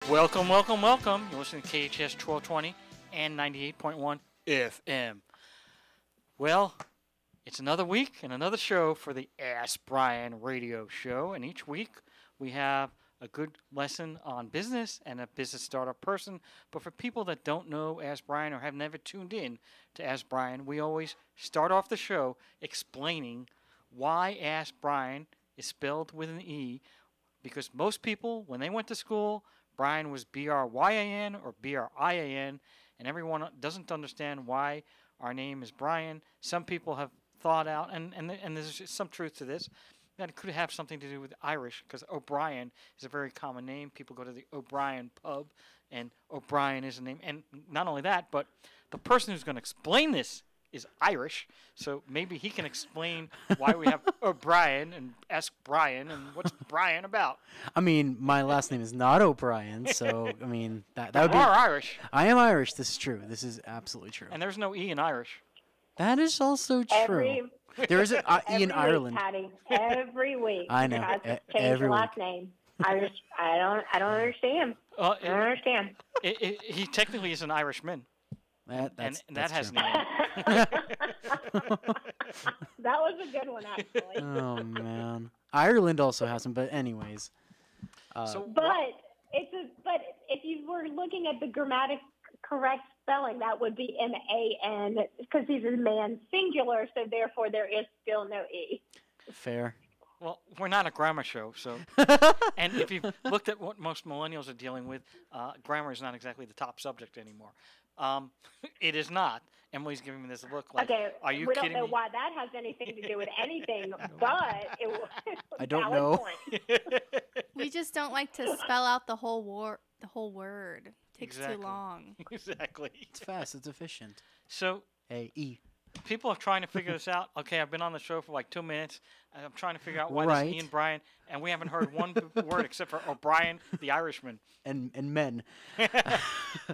Welcome, welcome, welcome. You're listening to KHTS 1220 and 98.1 FM. Well, it's another week and another show for the Ask Brien radio show. And each week we have a good lesson on business and a business startup person. But for people that don't know Ask Brien or have never tuned in to Ask Brien, we always start off the show explaining why Ask Brien is spelled with an E. Because most people, when they went to school, Brien was B-R-Y-A-N or B-R-I-A-N, and everyone doesn't understand why our name is Brien. Some people have thought out, and there's some truth to this, that it could have something to do with Irish, because O'Brien is a very common name. People go to the O'Brien pub, and O'Brien is a name. And not only that, but the person who's going to explain this is Irish, so maybe he can explain why we have O'Brien and Ask Brien and what's Brien about. I mean, my last name is not O'Brien, so I mean that would be. You are Irish. I am Irish. This is true. This is absolutely true. And there's no E in Irish. That is also true. There is an E in Ireland. Patty, every week. I know. Change your last name. Irish. I don't understand. I don't understand. He technically is an Irishman. That's has true. name. That was a good one, actually. Oh man, Ireland also has them, but anyways. But if you were looking at the grammatic correct spelling, that would be M-A-N, because he's a man singular, so therefore there is still no E. Fair. Well, we're not a grammar show, so. And if you've looked at what most millennials are dealing with, grammar is not exactly the top subject anymore. It is not. Emily's giving me this look like, okay, are you we kidding me? don't know why that has anything to do with anything, but it was I don't valid know. Point. We just don't like to spell out the whole word. It takes Exactly. too long. Exactly. It's fast. It's efficient. So E. people are trying to figure this out. Okay, I've been on the show for like 2 minutes, and I'm trying to figure out why Right. there's Ian Brien, and we haven't heard one word except for O'Brien, the Irishman. And men.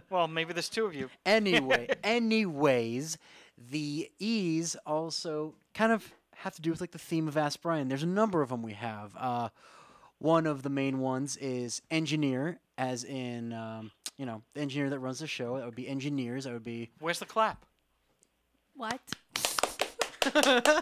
Well, maybe there's two of you. Anyways, the E's also kind of have to do with like the theme of Ask Brien. There's a number of them we have. One of the main ones is engineer, as in the engineer that runs the show. That would be engineers. That would be Where's the clap? What? the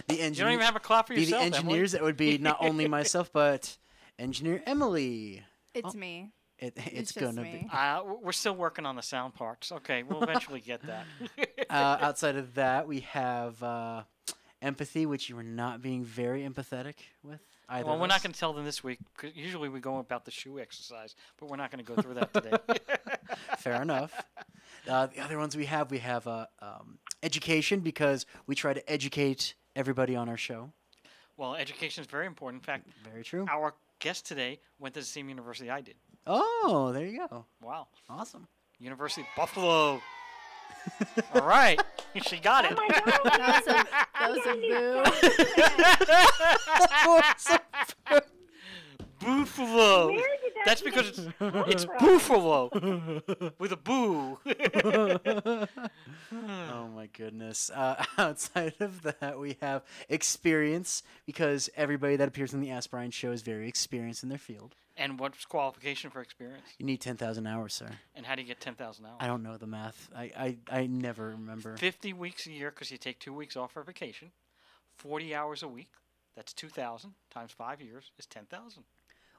engineer. You don't even have a clap for be yourself, the engineers. That would be not only myself, but engineer Emily. It's me. It's just gonna me. be. We're still working on the sound parts. Okay, we'll eventually get that. Outside of that, we have empathy, which you were not being very empathetic with either. Well, of we're us. not going to tell them this week, 'cause usually we go about the shoe exercise, but we're not going to go through that today. Fair enough. The other ones we have education, because we try to educate everybody on our show. Well, education is very important. In fact, Very true. our guest today went to the same university I did. Oh, there you go. Wow. Awesome. University of Buffalo. All right. She got it. Oh, my God. That was a boo. Buffalo. Where did that That's even because come it's from? Buffalo with a boo. Oh my goodness. Outside of that, we have experience, because everybody that appears on the Ask Brien show is very experienced in their field. And what's qualification for experience? You need 10,000 hours, sir. And how do you get 10,000 hours? I don't know the math. I never remember. 50 weeks a year, because you take 2 weeks off for vacation. 40 hours a week. That's 2,000 times 5 years is 10,000.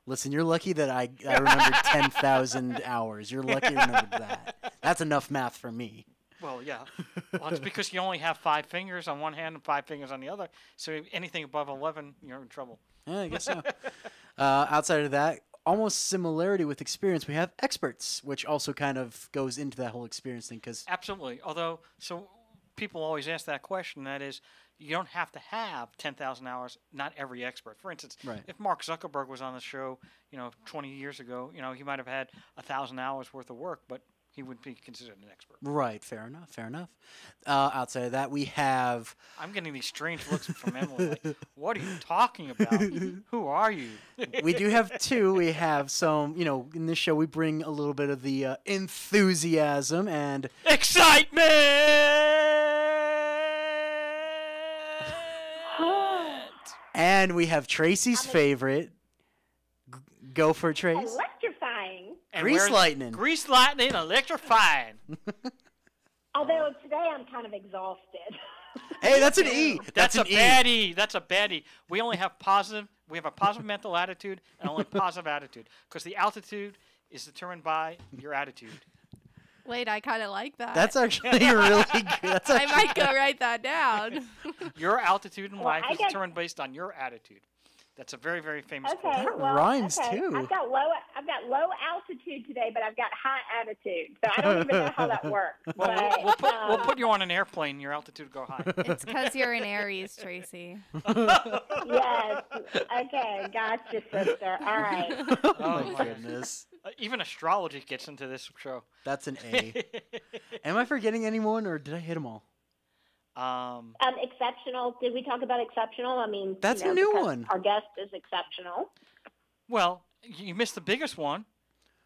Listen, you're lucky that I remembered 10,000 hours. You're lucky I remembered that. That's enough math for me. Well, yeah. Well, it's because you only have 5 fingers on one hand and 5 fingers on the other. So anything above 11, you're in trouble. Yeah, I guess so. Outside of that, almost similarity with experience, we have experts, which also kind of goes into that whole experience thing. Cause Absolutely. Although, so people always ask that question. That is, you don't have to have 10,000 hours. Not every expert. For instance, Right. if Mark Zuckerberg was on the show, 20 years ago, he might have had 1,000 hours worth of work, but he would be considered an expert. Right, fair enough, fair enough. Outside of that, we have... I'm getting these strange looks from Emily. Like, what are you talking about? Who are you? We do have two. We have some, in this show we bring a little bit of the enthusiasm and... Excitement! And we have Tracy's favorite. Go for it, Trace. Electrifying. And Grease lightning. Grease lightning, electrifying. Although today I'm kind of exhausted. Hey, that's an E. That's a an E. baddie. That's a baddie. We only have positive. We have a positive mental attitude and only positive attitude because the altitude is determined by your attitude. Wait, I kind of like that. That's actually really good. That's I actually, might go write that down. Your altitude in Well, life I is guess- determined based on your attitude. That's a very, very famous Okay, quote. That well, rhymes, okay. too. I've got low altitude today, but I've got high attitude. So I don't even know how that works. Well, but, we'll put you on an airplane. Your altitude will go high. It's because you're an Aries, Tracy. Yes. Okay. Gotcha, sister. All right. oh my goodness. Even astrology gets into this show. That's an A. Am I forgetting anyone, or did I hit them all? Exceptional. Did we talk about exceptional? I mean, That's a new because one. Our guest is exceptional. Well, you missed the biggest one.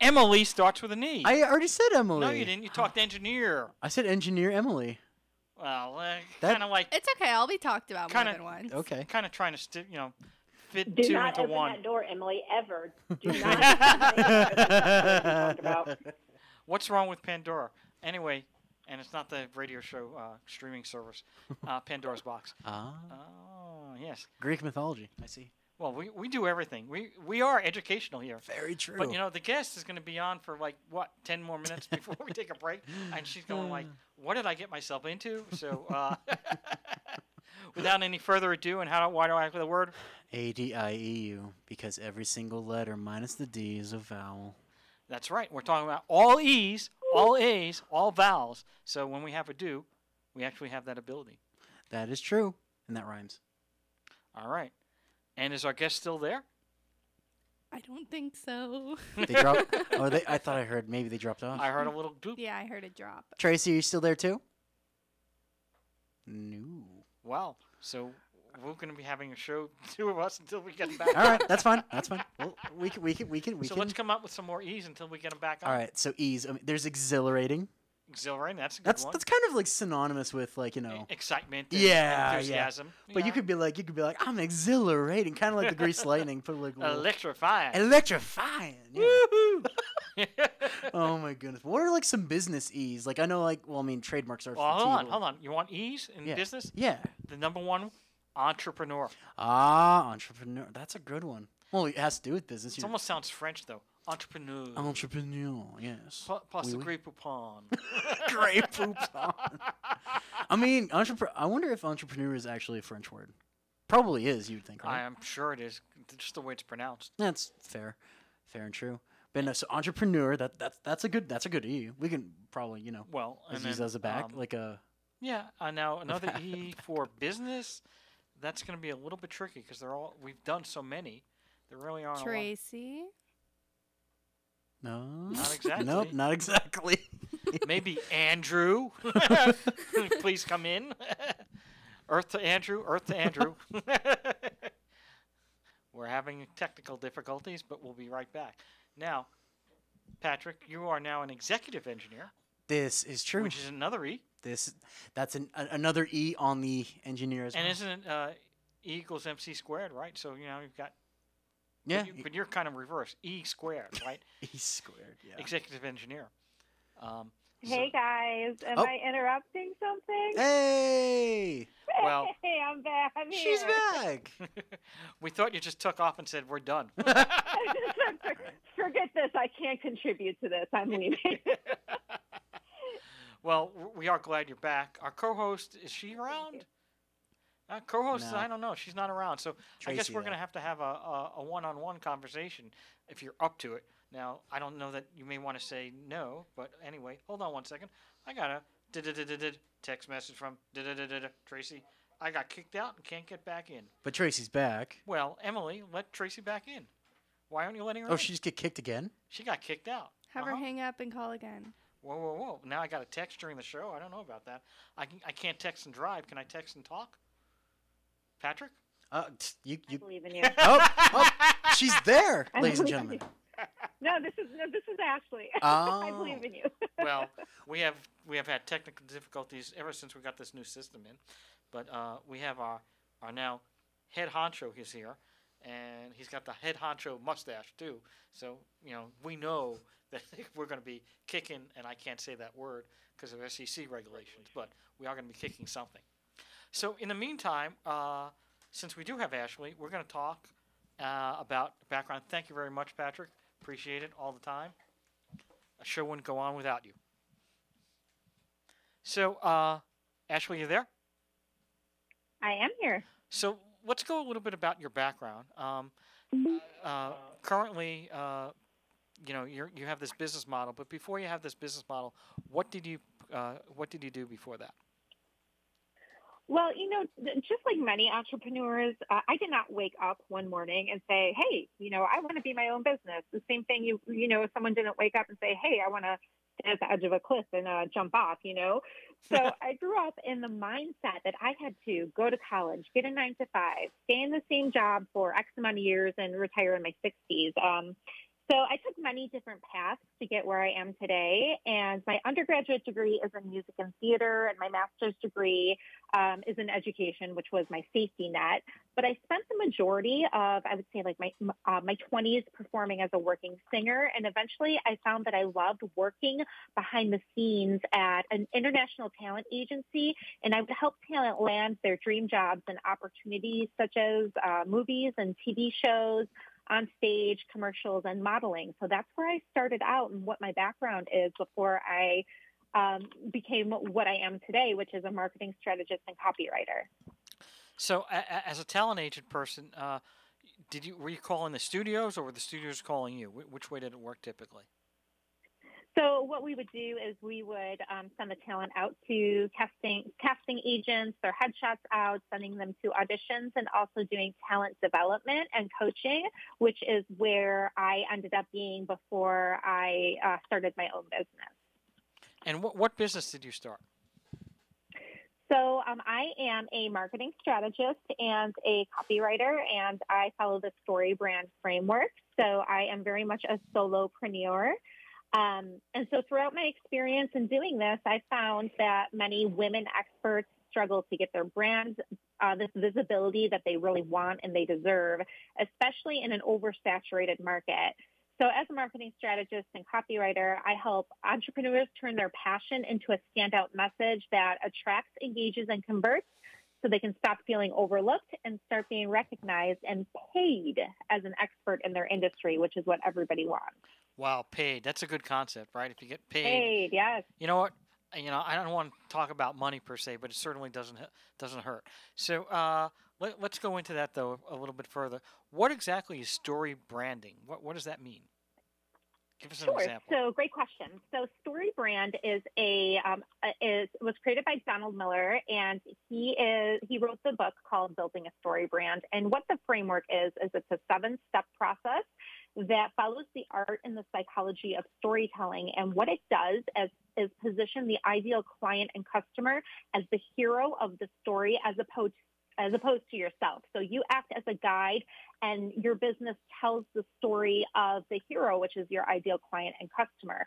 Emily starts with an E. I already said Emily. No, you didn't. You talked engineer. I said engineer Emily. Well, That- kind of like It's okay. I'll be talked about Kinda- more than once. Okay. kind of trying to fit Do two not into open one. that door, Emily. Ever. Do not. open that door. Talk about. What's wrong with Pandora? Anyway, and it's not the radio show streaming service, Pandora's Box. Ah, Oh, yes. Greek mythology. I see. Well, we do everything. We are educational here. Very true. But, the guest is going to be on for, 10 more minutes before we take a break. And she's going what did I get myself into? So, without any further ado, and why do I have the word? ADIEU, because every single letter minus the D is a vowel. That's right. We're talking about all E's, all A's, all vowels. So when we have a do, we actually have that ability. That is true, and that rhymes. All right. And is our guest still there? I don't think so. They dropped. I thought I heard maybe they dropped off. I heard a little doop. Yeah, I heard a drop. Tracy, are you still there too? No. Wow. So we're going to be having a show, two of us, until we get him back. All right, that's fine. That's fine. Well, we can. So let's come up with some more E's until we get them back on. All right. So E's. There's exhilarating. Exhilarating. That's a good That's one. that's kind of like synonymous with Excitement. And Yeah, enthusiasm. But you could be like I'm exhilarating, kind of like the grease lightning. Put like a little- Electrifying. electrifying. Yeah. Woohoo! Oh my goodness. What are like some business E's? Like I know trademarks are. Well, hold on. You want E's in Yeah. business? Yeah. The number one, entrepreneur. Ah, entrepreneur. That's a good one. Well, it has to do with business. It almost sounds French though. Entrepreneur. Entrepreneur. Yes. Plus the Oui, oui. Grey Poupon. Great poops on. I mean, I wonder if entrepreneur is actually a French word. Probably is. You'd think, right? I am sure it is. Just the way it's pronounced. That's fair and true. But no, so entrepreneur. That's a good E. We can probably Well, and use then, as a back like a. Yeah. Now another Back. E for business. That's going to be a little bit tricky because we've done so many. There really aren't a lot. Tracy. No. Not exactly. Nope, not exactly. Maybe Andrew. Please come in. Earth to Andrew. We're having technical difficulties, but we'll be right back. Now, Patrick, you are now an executive engineer, This is true. which is another E. That's another E on the engineer as well. And isn't it E equals MC squared, right? So, you've got... Yeah. But you're kind of reverse. E squared, right? E squared. Yeah. Executive engineer. Hey guys, am Oh. I interrupting something? Hey, Well- Hey, I'm back. I'm here. she's back. We thought you just took off and said, we're done. Forget this. I can't contribute to this. I'm leaving. Well, we are glad you're back. Our co-host, is she around? Co-host, No. I don't know. She's not around. So I guess Tracy, we're going though. to have a one-on-one conversation if you're up to it. Now, I don't know that you may want to say no, but anyway, hold on one second. I got a text message from Tracy. I got kicked out and can't get back in. But Tracy's back. Well, Emily, let Tracy back in. Why aren't you letting her Oh, in? she just get kicked again? She got kicked out. Have her hang up and call again. Whoa. Now I got a text during the show. I don't know about that. I can't text and drive. Can I text and talk? Patrick? You. I believe in you. Oh, she's there, I ladies and believe in gentlemen. No, this is Ashley. Oh. I believe in you. Well, we have had technical difficulties ever since we got this new system in, but we have our now head honcho. He's here, and he's got the head honcho mustache too. So we know that we're going to be kicking, and I can't say that word because of SEC regulations, but we are going to be kicking something. So in the meantime, since we do have Ashley, we're going to talk about background. Thank you very much, Patrick. Appreciate it all the time. A show wouldn't go on without you. So, Ashley, you there? I am here. So let's go a little bit about your background. Currently, you have this business model, but before you have this business model, what did you do before that? Well, just like many entrepreneurs, I did not wake up one morning and say, hey, I want to be my own business. The same thing, if someone didn't wake up and say, hey, I want to stand at the edge of a cliff and jump off, So I grew up in the mindset that I had to go to college, get a 9-to-5, stay in the same job for X amount of years and retire in my 60s. So I took many different paths to get where I am today. And my undergraduate degree is in music and theater, and my master's degree is in education, which was my safety net. But I spent the majority of, I would say, like my 20s performing as a working singer. And eventually I found that I loved working behind the scenes at an international talent agency. And I would help talent land their dream jobs and opportunities such as movies and TV shows, on stage, commercials, and modeling. So that's where I started out and what my background is before I became what I am today, which is a marketing strategist and copywriter. So as a talent agent person, were you calling the studios or were the studios calling you? Which way did it work typically? So what we would do is we would send the talent out to casting agents, their headshots out, sending them to auditions, and also doing talent development and coaching, which is where I ended up being before I started my own business. And what business did you start? So I am a marketing strategist and a copywriter, and I follow the story brand framework. So I am very much a solopreneur. And so throughout my experience in doing this, I found that many women experts struggle to get their brands this visibility that they really want and they deserve, especially in an oversaturated market. So as a marketing strategist and copywriter, I help entrepreneurs turn their passion into a standout message that attracts, engages, and converts so they can stop feeling overlooked and start being recognized and paid as an expert in their industry, which is what everybody wants. Wow, paid. That's a good concept, right? If you get paid. Paid, yes. You know what? I don't want to talk about money per se, but it certainly doesn't hurt. So let's go into that, though, a little bit further. What exactly is story branding? What does that mean? Give us an example. So great question. So story brand was created by Donald Miller, and he wrote the book called Building a Story Brand. And what the framework is it's a 7-step process that follows the art and the psychology of storytelling. And what it does is position the ideal client and customer as the hero of the story as opposed to yourself. So you act as a guide and your business tells the story of the hero, which is your ideal client and customer.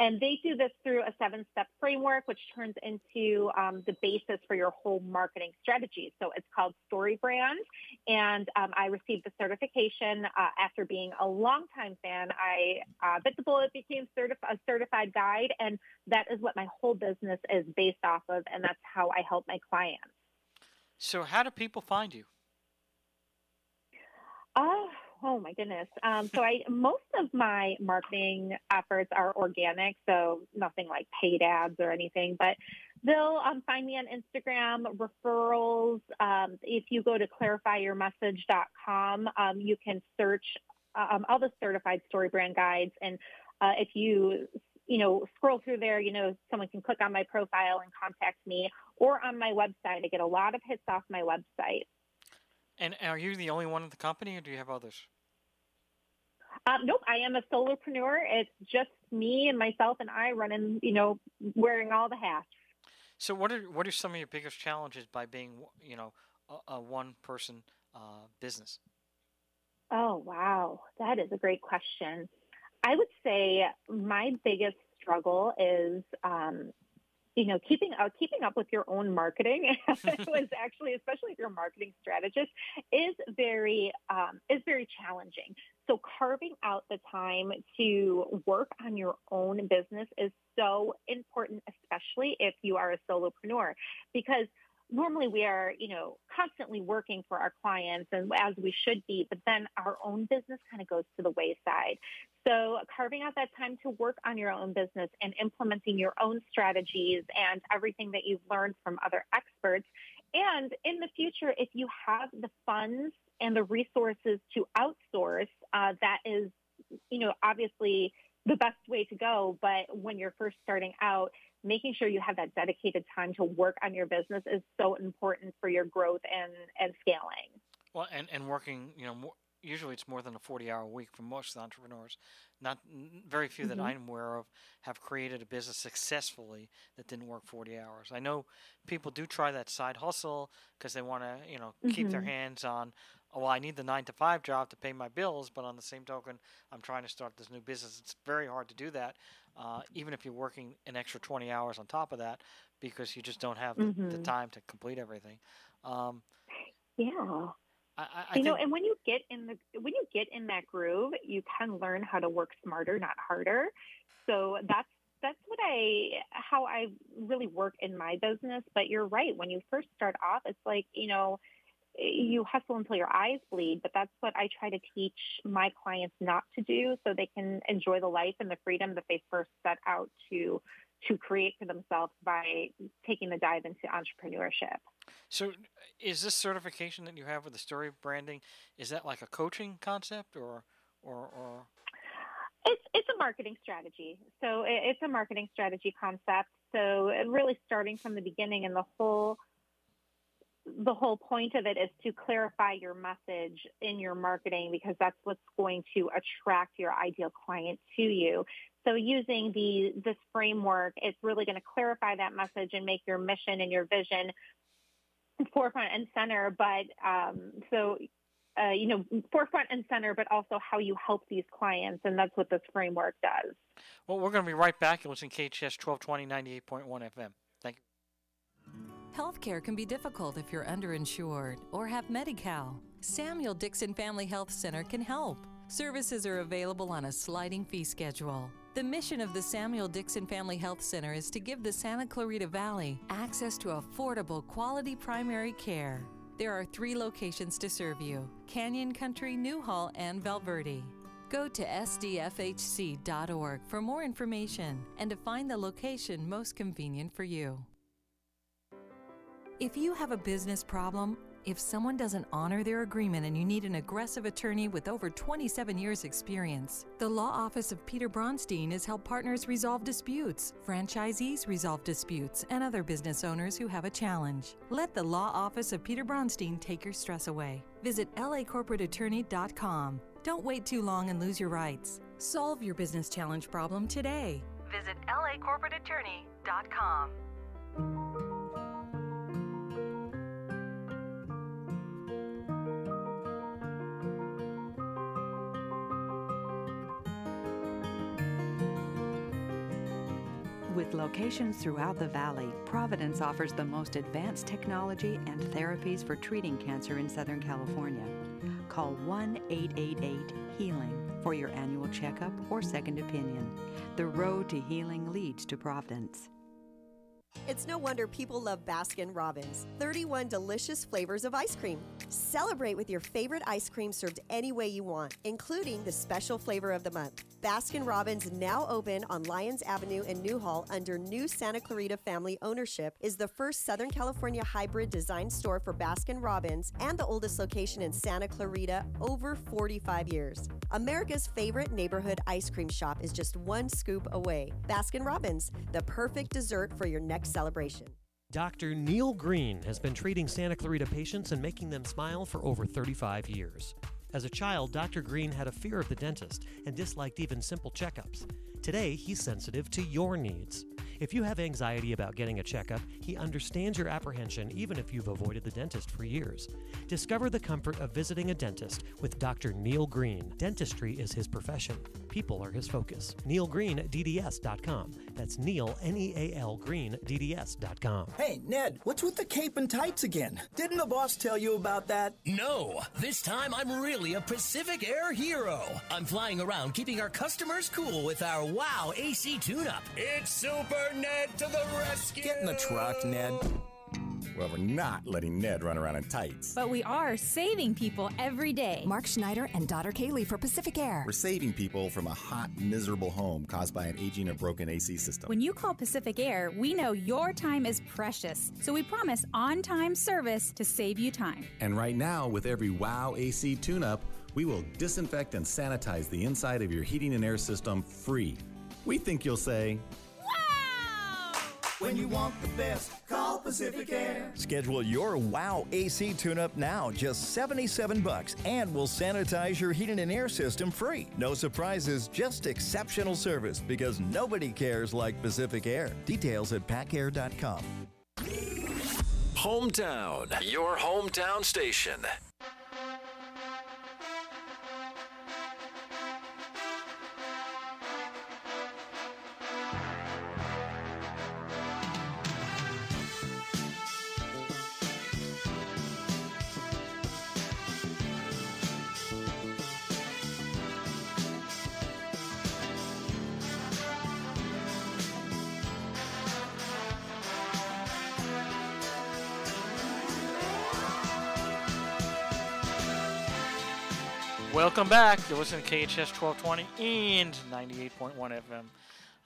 And they do this through a 7-step framework, which turns into the basis for your whole marketing strategy. So it's called Story Brand. And I received the certification after being a longtime fan. I bit the bullet, became a certified guide, and that is what my whole business is based off of, and that's how I help my clients. So how do people find you? Oh my goodness. So most of my marketing efforts are organic, so nothing like paid ads or anything, but they'll find me on Instagram, referrals. If you go to clarifyyourmessage.com, you can search all the certified story brand guides. And if you scroll through there, someone can click on my profile and contact me, or on my website. I get a lot of hits off my website. And are you the only one in the company, or do you have others? Nope, I am a solopreneur. It's just me and myself and I running, wearing all the hats. So what are some of your biggest challenges by being, a one-person business? Oh, wow. That is a great question. I would say my biggest struggle is keeping up with your own marketing was actually, especially if you're a marketing strategist, is very challenging. So carving out the time to work on your own business is so important, especially if you are a solopreneur, because normally we are, constantly working for our clients, and as we should be, but then our own business kind of goes to the wayside. So carving out that time to work on your own business and implementing your own strategies and everything that you've learned from other experts. And in the future, if you have the funds and the resources to outsource, that is, obviously the best way to go. But when you're first starting out, making sure you have that dedicated time to work on your business is so important for your growth and scaling. Well, and working, usually it's more than a 40-hour week for most entrepreneurs. Not very few that I'm aware of have created a business successfully that didn't work 40 hours. I know people do try that side hustle because they want to, keep their hands on, I need the 9-to-5 job to pay my bills, but on the same token, I'm trying to start this new business. It's very hard to do that, even if you're working an extra 20 hours on top of that, because you just don't have the time to complete everything. Yeah. I think, and when you get in that groove, you can learn how to work smarter, not harder. So that's how I really work in my business. But you're right. When you first start off, it's like, you hustle until your eyes bleed, but that's what I try to teach my clients not to do, so they can enjoy the life and the freedom that they first set out to create for themselves by taking the dive into entrepreneurship. So is this certification that you have with the story branding, is that like a coaching concept or? It's a marketing strategy. So it's a marketing strategy concept. So really starting from the beginning, and the whole point of it is to clarify your message in your marketing, because that's what's going to attract your ideal client to you. So using this framework, it's really going to clarify that message and make your mission and your vision forefront and center. But forefront and center, but also how you help these clients. And that's what this framework does. Well, we're going to be right back. You're listening to KHTS 1220, 98.1 FM. Thank you. Healthcare can be difficult if you're underinsured or have Medi-Cal. Samuel Dixon Family Health Center can help. Services are available on a sliding fee schedule. The mission of the Samuel Dixon Family Health Center is to give the Santa Clarita Valley access to affordable, quality primary care. There are 3 locations to serve you: Canyon Country, Newhall, and Valverde. Go to sdfhc.org for more information and to find the location most convenient for you. If you have a business problem, if someone doesn't honor their agreement and you need an aggressive attorney with over 27 years experience, the Law Office of Peter Bronstein has helped partners resolve disputes, franchisees resolve disputes, and other business owners who have a challenge. Let the Law Office of Peter Bronstein take your stress away. Visit lacorporateattorney.com. Don't wait too long and lose your rights. Solve your business challenge problem today. Visit lacorporateattorney.com. With locations throughout the valley, Providence offers the most advanced technology and therapies for treating cancer in Southern California. Call 1-888-HEALING for your annual checkup or second opinion. The road to healing leads to Providence. It's no wonder people love Baskin-Robbins. 31 delicious flavors of ice cream. Celebrate with your favorite ice cream served any way you want, including the special flavor of the month. Baskin-Robbins, now open on Lyons Avenue in Newhall under new Santa Clarita family ownership, is the first Southern California hybrid design store for Baskin-Robbins and the oldest location in Santa Clarita, over 45 years. America's favorite neighborhood ice cream shop is just one scoop away. Baskin-Robbins, the perfect dessert for your next celebration. Dr. Neil Green has been treating Santa Clarita patients and making them smile for over 35 years. As a child, Dr. Green had a fear of the dentist and disliked even simple checkups. Today, he's sensitive to your needs. If you have anxiety about getting a checkup, he understands your apprehension even if you've avoided the dentist for years. Discover the comfort of visiting a dentist with Dr. Neil Green. Dentistry is his profession. People are his focus. NeilGreenDDS.com. That's Neil, Neal Green, DDS.com. Hey, Ned, what's with the cape and tights again? Didn't the boss tell you about that? No, this time I'm really a Pacific Air hero. I'm flying around keeping our customers cool with our WOW AC tune-up. It's Super Ned to the rescue! Get in the truck, Ned. Well, we're not letting Ned run around in tights. But we are saving people every day. Mark Schneider and daughter Kaylee for Pacific Air. We're saving people from a hot, miserable home caused by an aging or broken AC system. When you call Pacific Air, we know your time is precious, so we promise on-time service to save you time. And right now, with every WOW AC tune-up, we will disinfect and sanitize the inside of your heating and air system free. We think you'll say, When you want the best, call Pacific Air. Schedule your WOW AC tune-up now, just $77, and we'll sanitize your heating and air system free. No surprises, just exceptional service, because nobody cares like Pacific Air. Details at pacair.com. Hometown, your hometown station. Welcome back. You're listening to KHTS 1220 and 98.1 FM.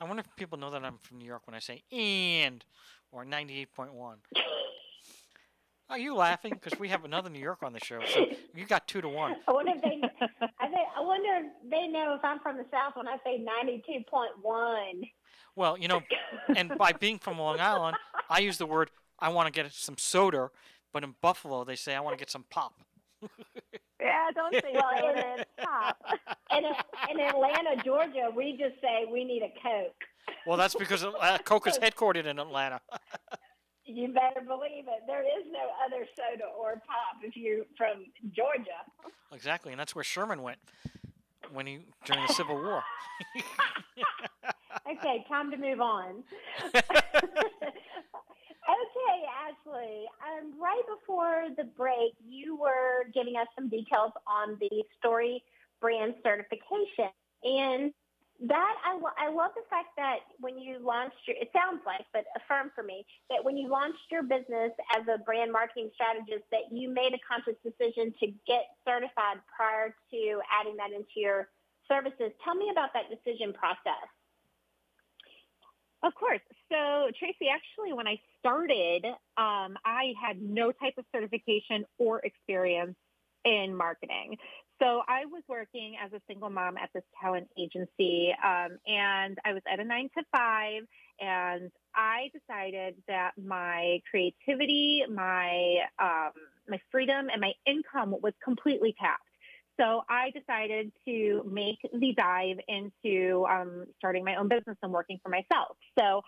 I wonder if people know that I'm from New York when I say and or 98.1. Are you laughing? Because we have another New York on the show, so you got 2-1. I wonder if they know if I'm from the South when I say 92.1. Well, you know, and by being from Long Island, I use the word I want to get some soda, but in Buffalo they say I want to get some pop. Yeah, don't say well, it's pop. In Atlanta, Georgia, we just say we need a Coke. Well, that's because Coke is headquartered in Atlanta. You better believe it. There is no other soda or pop if you're from Georgia. Exactly, and that's where Sherman went during the Civil War. Okay, time to move on. Okay, Ashley, right before the break, you were giving us some details on the Story Brand certification. And that, I love the fact that when you launched it sounds like, but affirm for me, that when you launched your business as a brand marketing strategist, that you made a conscious decision to get certified prior to adding that into your services. Tell me about that decision process. Of course. So, Tracy, actually, when I started, I had no type of certification or experience in marketing. So I was working as a single mom at this talent agency, and I was at a 9-to-5, and I decided that my creativity, my freedom, and my income was completely tapped. So I decided to make the dive into starting my own business and working for myself. So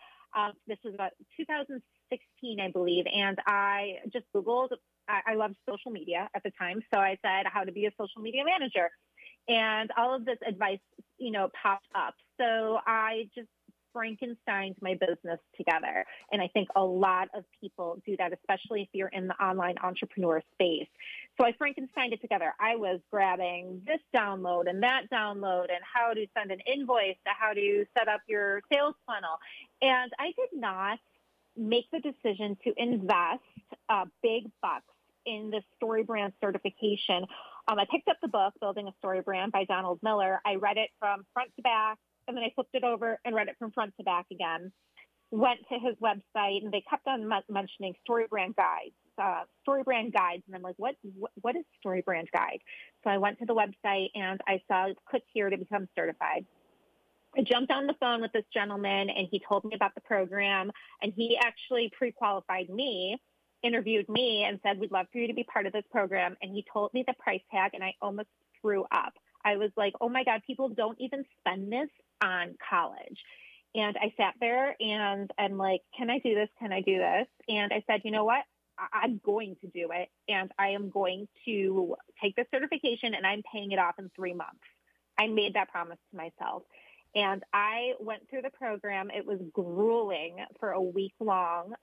this was about 2016, I believe, and I just Googled. I loved social media at the time, so I said how to be a social media manager, and all of this advice, popped up. So I just Frankensteined my business together. And I think a lot of people do that, especially if you're in the online entrepreneur space. So I Frankensteined it together. I was grabbing this download and that download and how to send an invoice to how to set up your sales funnel. And I did not make the decision to invest big bucks in the Story Brand certification. I picked up the book, Building a Story Brand by Donald Miller. I read it from front to back, and then I flipped it over and read it from front to back again. Went to his website, and they kept on mentioning Story Brand guides, and I'm like, what is Story Brand guide? So I went to the website, and I saw click here to become certified. I jumped on the phone with this gentleman, and he told me about the program, and he actually pre-qualified me, interviewed me, and said, we'd love for you to be part of this program. And he told me the price tag, and I almost threw up. I was like, oh my God, people don't even spend this on college. And I sat there and I'm like, can I do this? Can I do this? And I said, you know what? I'm going to do it. And I am going to take the certification, and I'm paying it off in 3 months. I made that promise to myself. And I went through the program. It was grueling for a week-long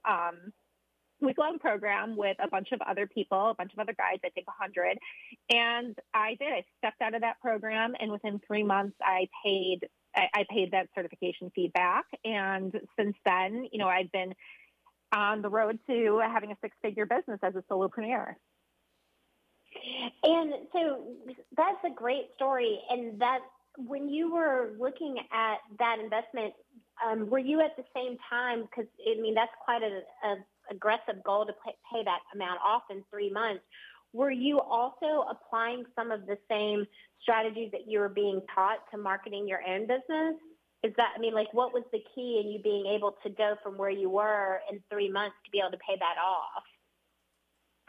program with a bunch of other people, a bunch of other guys, I think 100. And I did. I stepped out of that program, and within 3 months, I paid that certification fee back. And since then, you know, I've been on the road to having a six-figure business as a solopreneur. And so that's a great story. And that when you were looking at that investment, were you at the same time, because I mean, that's quite an aggressive goal to pay that amount off in 3 months. Were you also applying some of the same strategies that you were being taught to marketing your own business? Is that, I mean, like, what was the key in you being able to go from where you were in 3 months to be able to pay that off?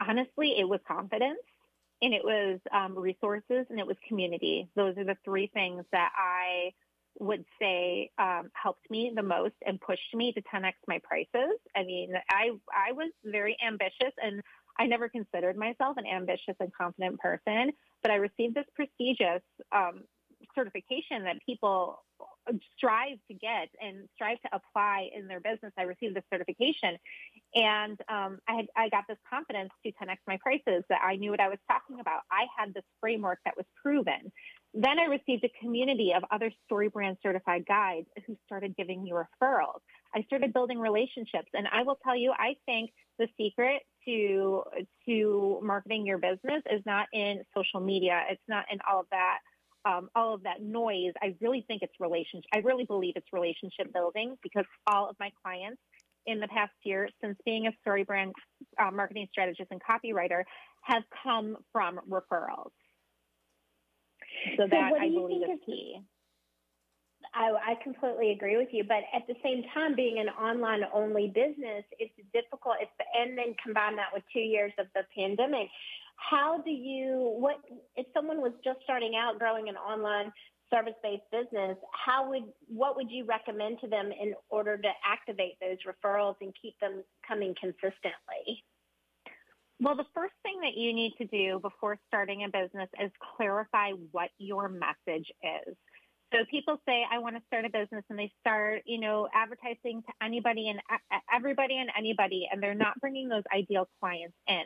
Honestly, it was confidence, and it was resources, and it was community. Those are the three things that I would say helped me the most and pushed me to 10x my prices. I mean, I was very ambitious, and I never considered myself an ambitious and confident person, but I received this prestigious certification that people strive to get and strive to apply in their business. I received this certification, and I got this confidence to 10x my prices, that I knew what I was talking about. I had this framework that was proven. Then I received a community of other StoryBrand certified guides who started giving me referrals. I started building relationships, and I will tell you, I think the secret to marketing your business is not in social media. It's not in all of that noise. I really think it's relationship. I really believe it's relationship building, because all of my clients in the past year, since being a StoryBrand marketing strategist and copywriter, have come from referrals. So that, I believe, is key. I completely agree with you, but at the same time, being an online-only business, it's difficult. And then combine that with 2 years of the pandemic. If someone was just starting out growing an online service-based business, what would you recommend to them in order to activate those referrals and keep them coming consistently? Well, the first thing that you need to do before starting a business is clarify what your message is. So people say, I want to start a business, and they start, advertising to anybody and everybody and anybody, and they're not bringing those ideal clients in.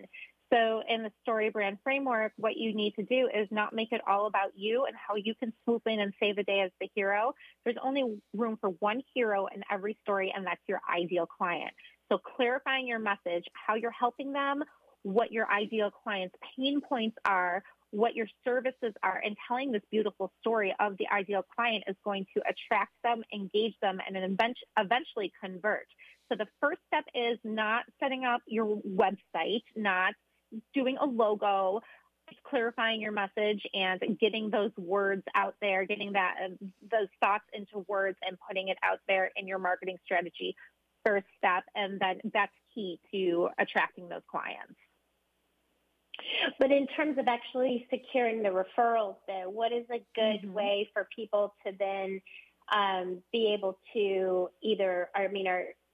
So in the StoryBrand framework, what you need to do is not make it all about you and how you can swoop in and save the day as the hero. There's only room for one hero in every story, and that's your ideal client. So clarifying your message, how you're helping them, what your ideal client's pain points are, what your services are, and telling this beautiful story of the ideal client is going to attract them, engage them, and then eventually convert. So the first step is not setting up your website, not doing a logo. It's clarifying your message and getting those words out there, getting those thoughts into words and putting it out there in your marketing strategy. First step, and then that's key to attracting those clients. But in terms of actually securing the referrals, though, what is a good way for people to then be able to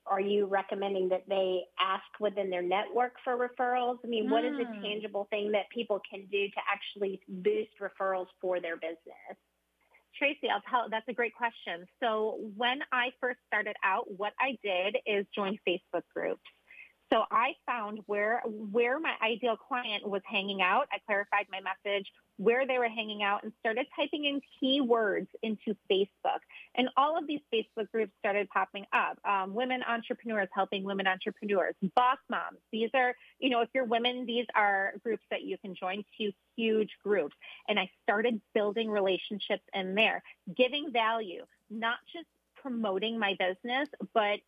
are you recommending that they ask within their network for referrals? I mean, what is a tangible thing that people can do to actually boost referrals for their business? Tracy, that's a great question. So when I first started out, what I did is join Facebook groups. So I found where my ideal client was hanging out. I clarified my message, where they were hanging out, and started typing in keywords into Facebook. And all of these Facebook groups started popping up. Women entrepreneurs helping women entrepreneurs, boss moms. These are, if you're women, these are groups that you can join, huge groups. And I started building relationships in there, giving value, not just promoting my business, but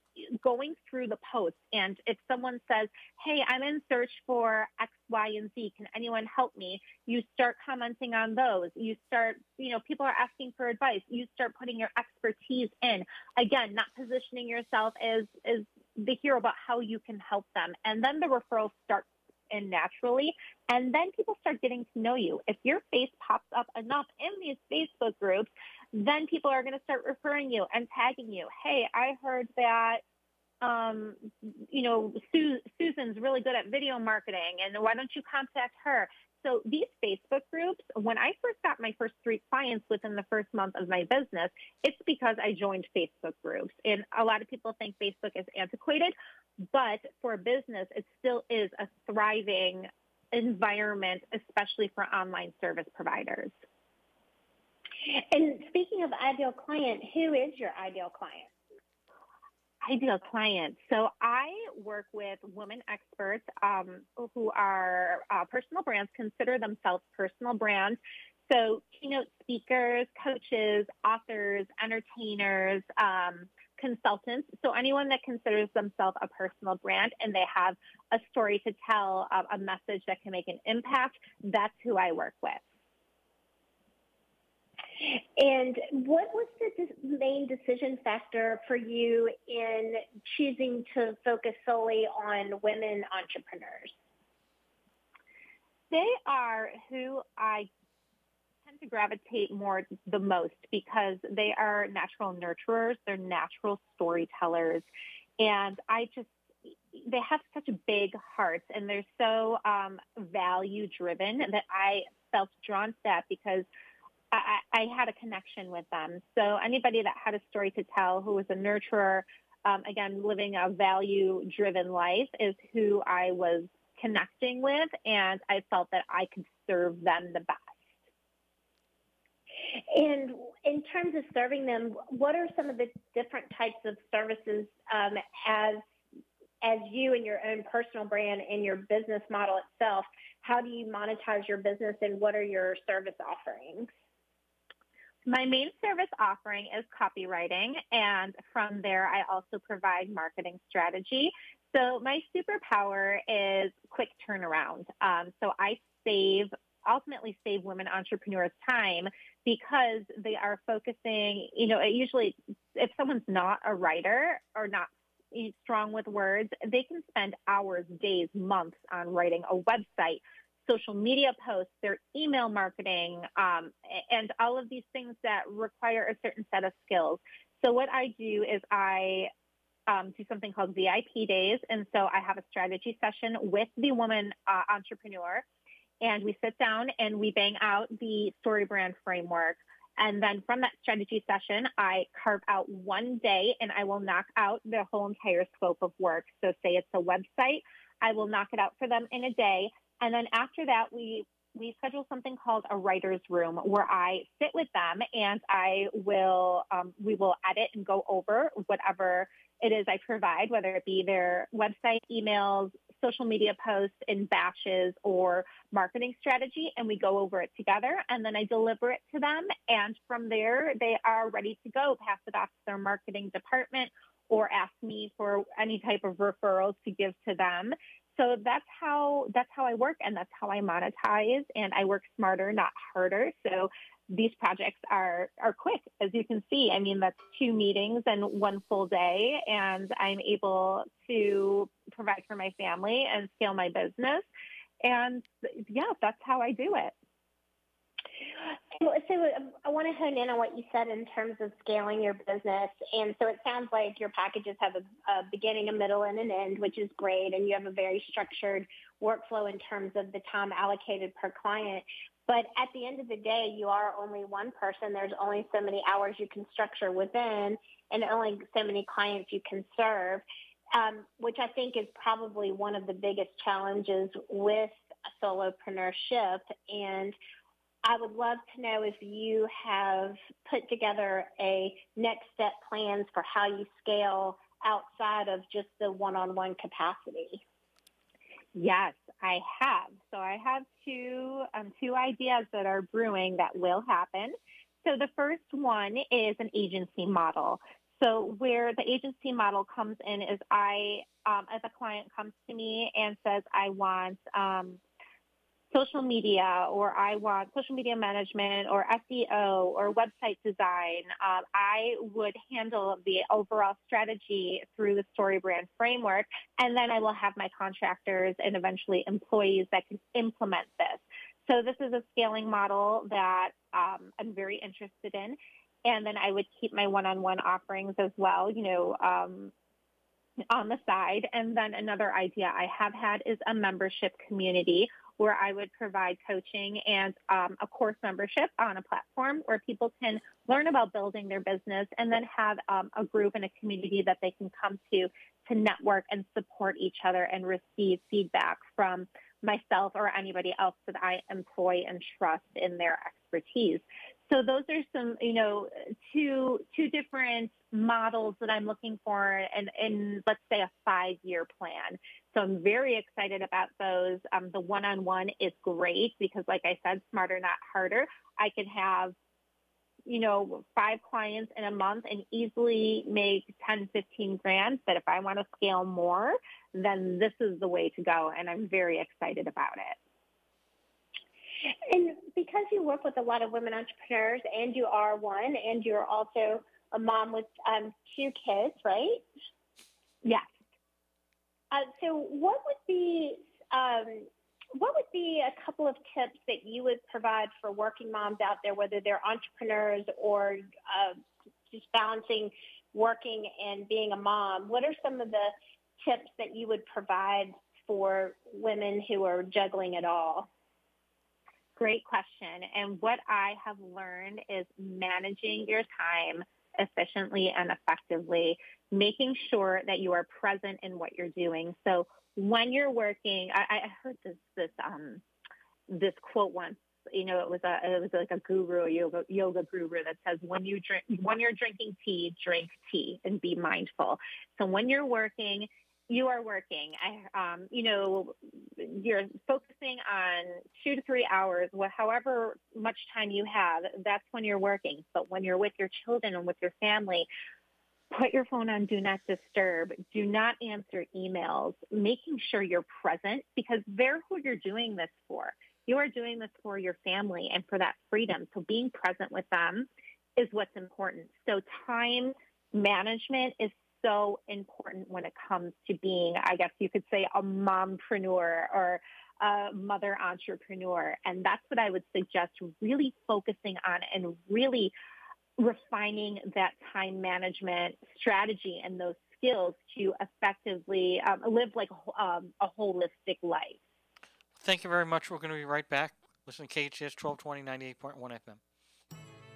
going through the posts. And if someone says, hey, I'm in search for X, Y, and Z, can anyone help me? You start commenting on those. You start, people are asking for advice. You start putting your expertise in. Again, not positioning yourself as the hero, but how you can help them. And then the referrals start in naturally. And then people start getting to know you. If your face pops up enough in these Facebook groups, then people are going to start referring you and tagging you. Hey, I heard that Susan's really good at video marketing, and why don't you contact her? So these Facebook groups, when I first got my first 3 clients within the first month of my business, it's because I joined Facebook groups. And a lot of people think Facebook is antiquated, but for business, it still is a thriving environment, especially for online service providers. And speaking of ideal client, who is your ideal client? Ideal client. So I work with women experts who are personal brands, consider themselves personal brands. So keynote speakers, coaches, authors, entertainers, consultants. So anyone that considers themselves a personal brand and they have a story to tell, a message that can make an impact, that's who I work with. And what was the main decision factor for you in choosing to focus solely on women entrepreneurs? They are who I tend to gravitate more the most because they are natural nurturers, they're natural storytellers, and they have such big hearts, and they're so value driven that I felt drawn to that because I had a connection with them. So anybody that had a story to tell, who was a nurturer, again, living a value-driven life is who I was connecting with, and I felt that I could serve them the best. And in terms of serving them, what are some of the different types of services as you and your own personal brand and your business model itself? How do you monetize your business, and what are your service offerings? My main service offering is copywriting, and from there, I also provide marketing strategy. So my superpower is quick turnaround. So I ultimately save women entrepreneurs time because they are focusing, usually if someone's not a writer or not strong with words, they can spend hours, days, months on writing a website, social media posts, their email marketing, and all of these things that require a certain set of skills. So what I do is I do something called VIP days. And so I have a strategy session with the woman entrepreneur, and we sit down and we bang out the story brand framework. And then from that strategy session, I carve out one day and I will knock out the whole entire scope of work. So say it's a website, I will knock it out for them in a day. And then after that, we schedule something called a writer's room where I sit with them and we will edit and go over whatever it is I provide, whether it be their website, emails, social media posts in batches or marketing strategy. And we go over it together and then I deliver it to them. And from there, they are ready to go, pass it off to their marketing department or ask me for any type of referrals to give to them. So that's how I work, and that's how I monetize, and I work smarter, not harder. So these projects are quick, as you can see. I mean, that's 2 meetings and 1 full day, and I'm able to provide for my family and scale my business. And yeah, that's how I do it. So I want to hone in on what you said in terms of scaling your business. And so it sounds like your packages have a beginning, a middle, and an end, which is great. And you have a very structured workflow in terms of the time allocated per client. But at the end of the day, you are only one person. There's only so many hours you can structure within and only so many clients you can serve, which I think is probably one of the biggest challenges with solopreneurship. And I would love to know if you have put together a next step plans for how you scale outside of just the one-on-one capacity. Yes, I have. So I have two ideas that are brewing that will happen. So the first one is an agency model. So where the agency model comes in is as a client comes to me and says, I want social media, or I want social media management or SEO or website design, I would handle the overall strategy through the StoryBrand framework. And then I will have my contractors and eventually employees that can implement this. So this is a scaling model that I'm very interested in. And then I would keep my one-on-one offerings as well, on the side. And then another idea I have had is a membership community where I would provide coaching and a course membership on a platform where people can learn about building their business and then have a group and a community that they can come to network and support each other and receive feedback from myself or anybody else that I employ and trust in their expertise. So those are some, two different models that I'm looking for in let's say, a 5-year plan. So I'm very excited about those. The one-on-one is great because, like I said, smarter, not harder. I could have, 5 clients in a month and easily make 10, 15 grand. But if I want to scale more, then this is the way to go. And I'm very excited about it. And because you work with a lot of women entrepreneurs and you are one and you're also a mom with 2 kids, right? Yes. So what would be a couple of tips that you would provide for working moms out there, whether they're entrepreneurs or just balancing working and being a mom? What are some of the tips that you would provide for women who are juggling it all? Great question. And what I have learned is managing your time efficiently and effectively, making sure that you are present in what you're doing. So when you're working, I heard this quote once. It was like a guru, a yoga guru that says, when you're drinking tea, drink tea and be mindful. So when you're working, you are working. You're focusing on 2 to 3 hours, however much time you have, that's when you're working. But when you're with your children and with your family, put your phone on Do Not Disturb. Do not answer emails, making sure you're present because they're who you're doing this for. You are doing this for your family and for that freedom. So being present with them is what's important. So time management is so important when it comes to being, I guess you could say, a mompreneur or a mother entrepreneur. And that's what I would suggest, really focusing on and really refining that time management strategy and those skills to effectively live like a holistic life. Thank you very much. We're going to be right back. Listen to KHTS 1220, 98.1 FM.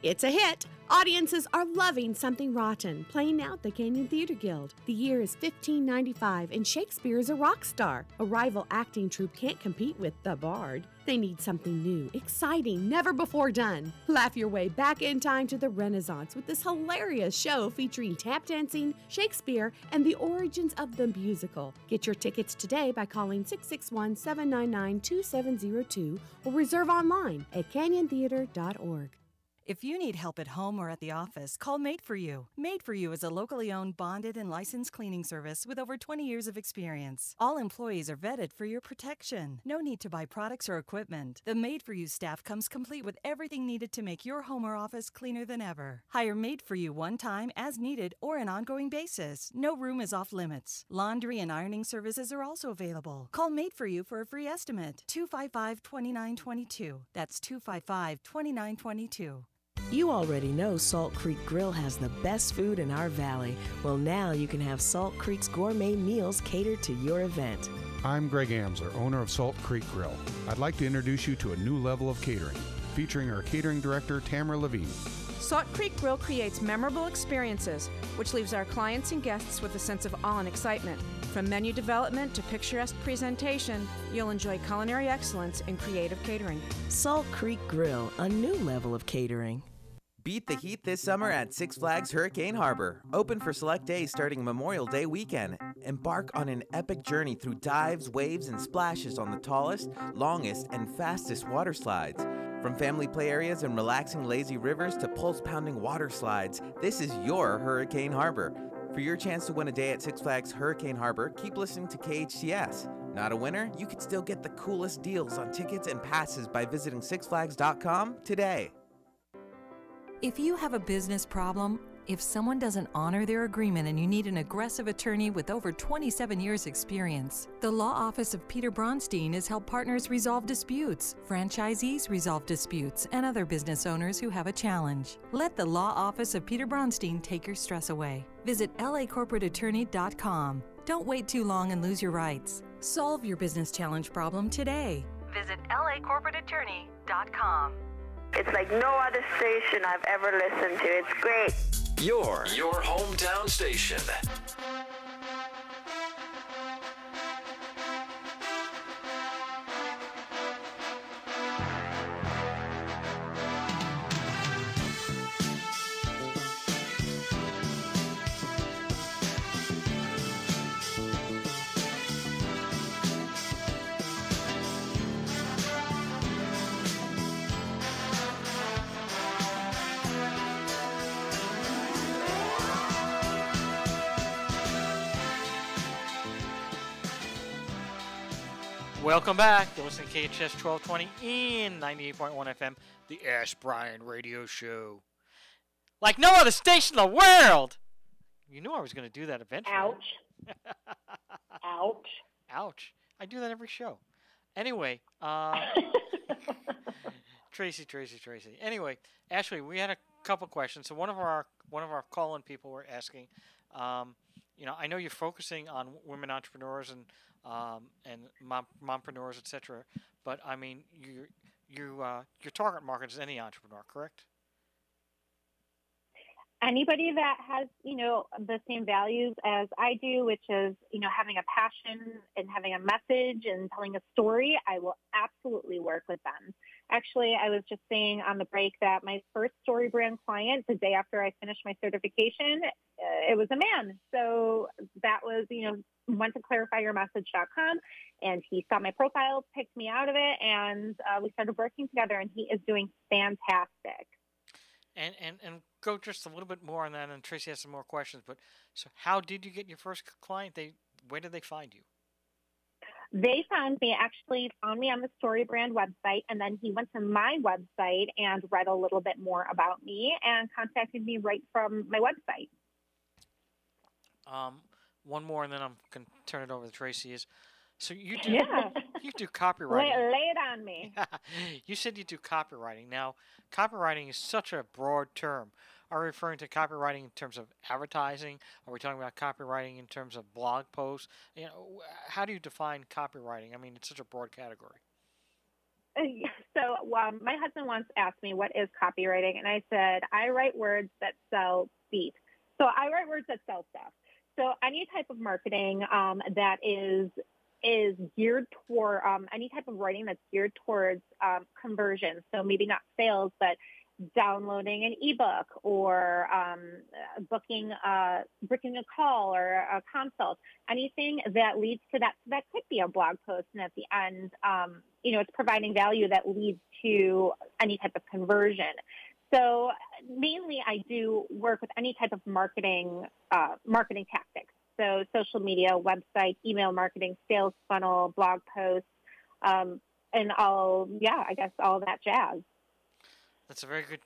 It's a hit. Audiences are loving Something Rotten, playing out the Canyon Theater Guild. The year is 1595, and Shakespeare is a rock star. A rival acting troupe can't compete with the Bard. They need something new, exciting, never before done. Laugh your way back in time to the Renaissance with this hilarious show featuring tap dancing, Shakespeare, and the origins of the musical. Get your tickets today by calling 661-799-2702 or reserve online at canyontheater.org. If you need help at home or at the office, call Made For You. Made For You is a locally owned, bonded, and licensed cleaning service with over 20 years of experience. All employees are vetted for your protection. No need to buy products or equipment. The Made For You staff comes complete with everything needed to make your home or office cleaner than ever. Hire Made For You one time, as needed, or an ongoing basis. No room is off limits. Laundry and ironing services are also available. Call Made For You for a free estimate. 255-2922. That's 255-2922. You already know Salt Creek Grill has the best food in our valley. Well, now you can have Salt Creek's gourmet meals catered to your event. I'm Greg Amsler, owner of Salt Creek Grill. I'd like to introduce you to a new level of catering, featuring our catering director, Tamara Levine. Salt Creek Grill creates memorable experiences, which leaves our clients and guests with a sense of awe and excitement. From menu development to picturesque presentation, you'll enjoy culinary excellence and creative catering. Salt Creek Grill, a new level of catering. Beat the heat this summer at Six Flags Hurricane Harbor. Open for select days starting Memorial Day weekend. Embark on an epic journey through dives, waves, and splashes on the tallest, longest, and fastest water slides. From family play areas and relaxing lazy rivers to pulse-pounding water slides, this is your Hurricane Harbor. For your chance to win a day at Six Flags Hurricane Harbor, keep listening to KHTS. Not a winner? You could still get the coolest deals on tickets and passes by visiting sixflags.com today. If you have a business problem, If someone doesn't honor their agreement and you need an aggressive attorney with over 27 years' experience, the Law Office of Peter Bronstein has helped partners resolve disputes, franchisees resolve disputes, and other business owners who have a challenge. Let the Law Office of Peter Bronstein take your stress away. Visit lacorporateattorney.com. Don't wait too long and lose your rights. Solve your business challenge problem today. Visit lacorporateattorney.com. It's like no other station I've ever listened to. It's great. Your hometown station. Welcome back. You're listening to KHTS 1220 in 98.1 FM, the Ask Brien radio show. Like no other station in the world! You knew I was going to do that eventually. Ouch. Ouch. Ouch. I do that every show. Anyway, Tracy. Anyway, Ashley, we had a couple questions. So one of our call-in people were asking, I know you're focusing on women entrepreneurs and mompreneurs, etc. But I mean, your target market is any entrepreneur, correct? Anybody that has, the same values as I do, which is, having a passion and having a message and telling a story, I will absolutely work with them. Actually, I was just saying on the break that my first story brand client, the day after I finished my certification, it was a man. So that was, went to clarifyyourmessage.com, and he saw my profile, picked me out of it, and we started working together, and he is doing fantastic. And go just a little bit more on that, and Tracy has some more questions. But so, how did you get your first client? Where did they find you? They found me on the Story Brand website, and then he went to my website and read a little bit more about me and contacted me right from my website. One more, and then I'm going to turn it over to Tracy. So you do you do copywriting. Lay it on me. You said you do copywriting. Now, copywriting is such a broad term. Are we referring to copywriting in terms of advertising? Are we talking about copywriting in terms of blog posts? How do you define copywriting? I mean, it's such a broad category. So my husband once asked me, what is copywriting? And I said, I write words that sell beat. So I write words that sell stuff. So any type of marketing that is geared toward any type of writing that's geared towards conversion. So maybe not sales, but downloading an ebook or booking a call or a consult. Anything that leads to that. So that could be a blog post, and at the end, it's providing value that leads to any type of conversion. So mainly I do work with any type of marketing tactics. So social media, website, email marketing, sales funnel, blog posts, and all that jazz. That's a very good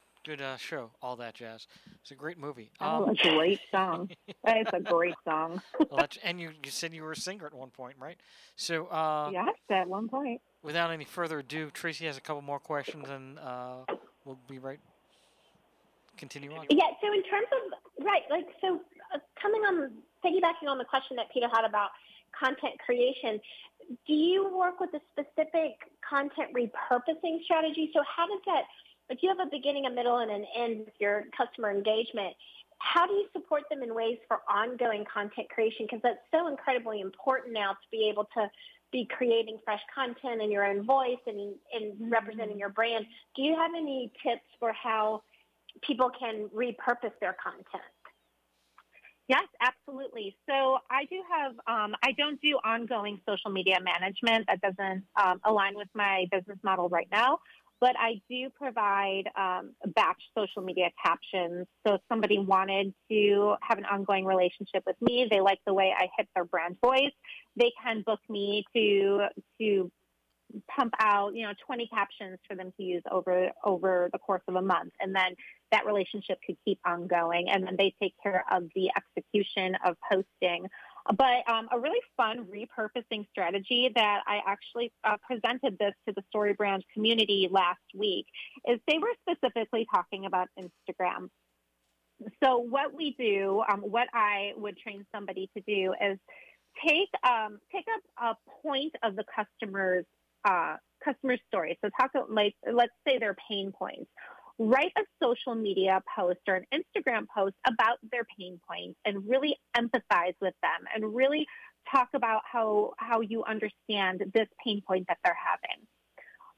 show, All That Jazz. It's a great movie. A great song. It's a great song. And you said you were a singer at one point, right? So yes, at one point. Without any further ado, Tracy has a couple more questions, and we'll be right. Continue on. Yeah. So in terms of piggybacking on the question that Peter had about content creation, do you work with a specific content repurposing strategy? So how does that? If you have a beginning, a middle, and an end with your customer engagement, how do you support them in ways for ongoing content creation? Because that's so incredibly important now to be able to be creating fresh content in your own voice and representing your brand. Do you have any tips for how people can repurpose their content? Yes, absolutely. So I do have, I don't do ongoing social media management. That doesn't align with my business model right now. But I do provide batch social media captions. So if somebody wanted to have an ongoing relationship with me, they like the way I hit their brand voice, they can book me to pump out, 20 captions for them to use over the course of a month. And then that relationship could keep on going. And then they take care of the execution of posting. But a really fun repurposing strategy that I actually presented this to the StoryBrand community last week is they were specifically talking about Instagram. So what we do, what I would train somebody to do is take up a point of the customer story. So let's say their pain points. Write a social media post or an Instagram post about their pain points and really empathize with them and really talk about how you understand this pain point that they're having.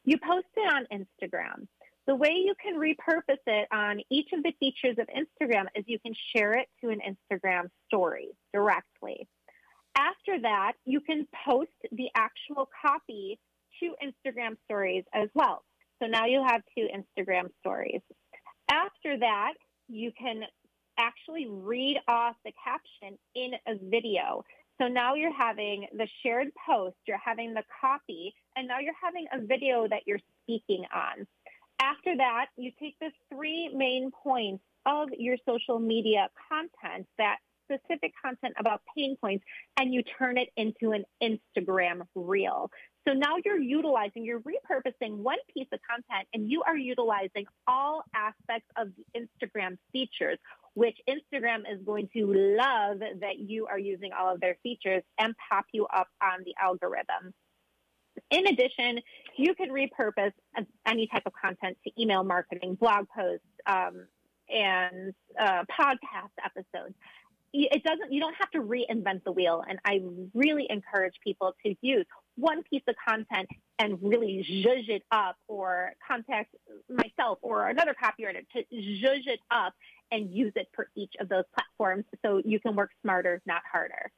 You post it on Instagram. The way you can repurpose it on each of the features of Instagram is you can share it to an Instagram story directly. After that, you can post the actual copy to Instagram stories as well. So now you have 2 Instagram stories. After that, you can actually read off the caption in a video. So now you're having the shared post, you're having the copy, and now you're having a video that you're speaking on. After that, you take the 3 main points of your social media content, that specific content about pain points, and you turn it into an Instagram reel. So now you're repurposing one piece of content, and you are utilizing all aspects of the Instagram features, which Instagram is going to love that you are using all of their features and pop you up on the algorithm. In addition, you can repurpose any type of content to email marketing, blog posts, and podcast episodes. You don't have to reinvent the wheel. And I really encourage people to use one piece of content and really zhuzh it up, or contact myself or another copywriter to zhuzh it up and use it for each of those platforms so you can work smarter, not harder.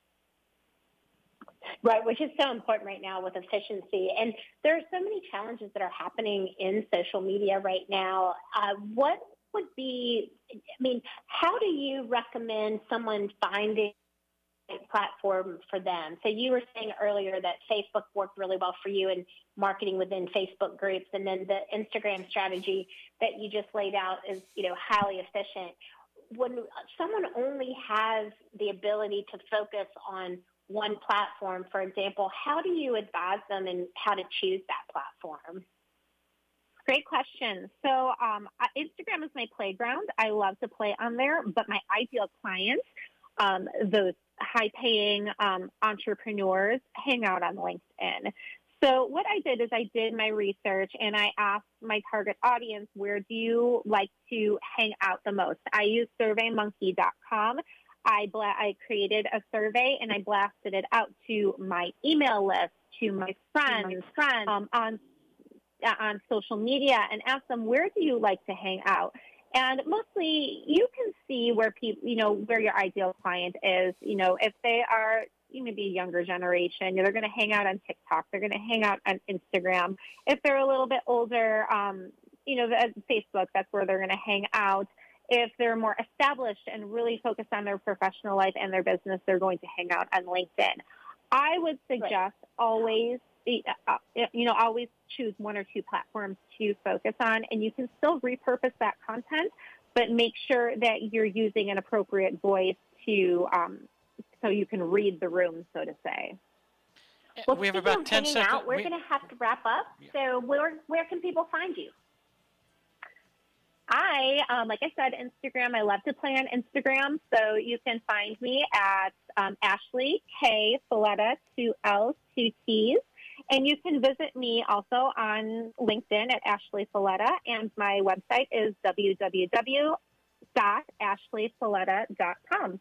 Right, which is so important right now with efficiency. And there are so many challenges that are happening in social media right now. What would be, how do you recommend someone finding a platform for them? So you were saying earlier that Facebook worked really well for you in marketing within Facebook groups, and then the Instagram strategy that you just laid out is, highly efficient. When someone only has the ability to focus on one platform, for example, how do you advise them in how to choose that platform? Great question. So Instagram is my playground. I love to play on there, but my ideal clients, those high-paying entrepreneurs, hang out on LinkedIn. So what I did is I did my research and I asked my target audience, where do you like to hang out the most? I used surveymonkey.com. I created a survey and I blasted it out to my email list, to my friends on social media, and asked them, where do you like to hang out? And mostly you can see where people, where your ideal client is. If they are maybe a younger generation, they're going to hang out on TikTok. They're going to hang out on Instagram. If they're a little bit older, Facebook, that's where they're going to hang out. If they're more established and really focused on their professional life and their business, they're going to hang out on LinkedIn. I would suggest always choose 1 or 2 platforms to focus on, and you can still repurpose that content, but make sure that you're using an appropriate voice to so you can read the room, so to say. Well, we have about 10 seconds. We're going to have to wrap up. So where can people find you? Like I said, Instagram. I love to play on Instagram, so you can find me at Ashley K. Folletta, 2 L's, 2 T's. And you can visit me also on LinkedIn at Ashley Folletta, and my website is www.ashleyfolletta.com.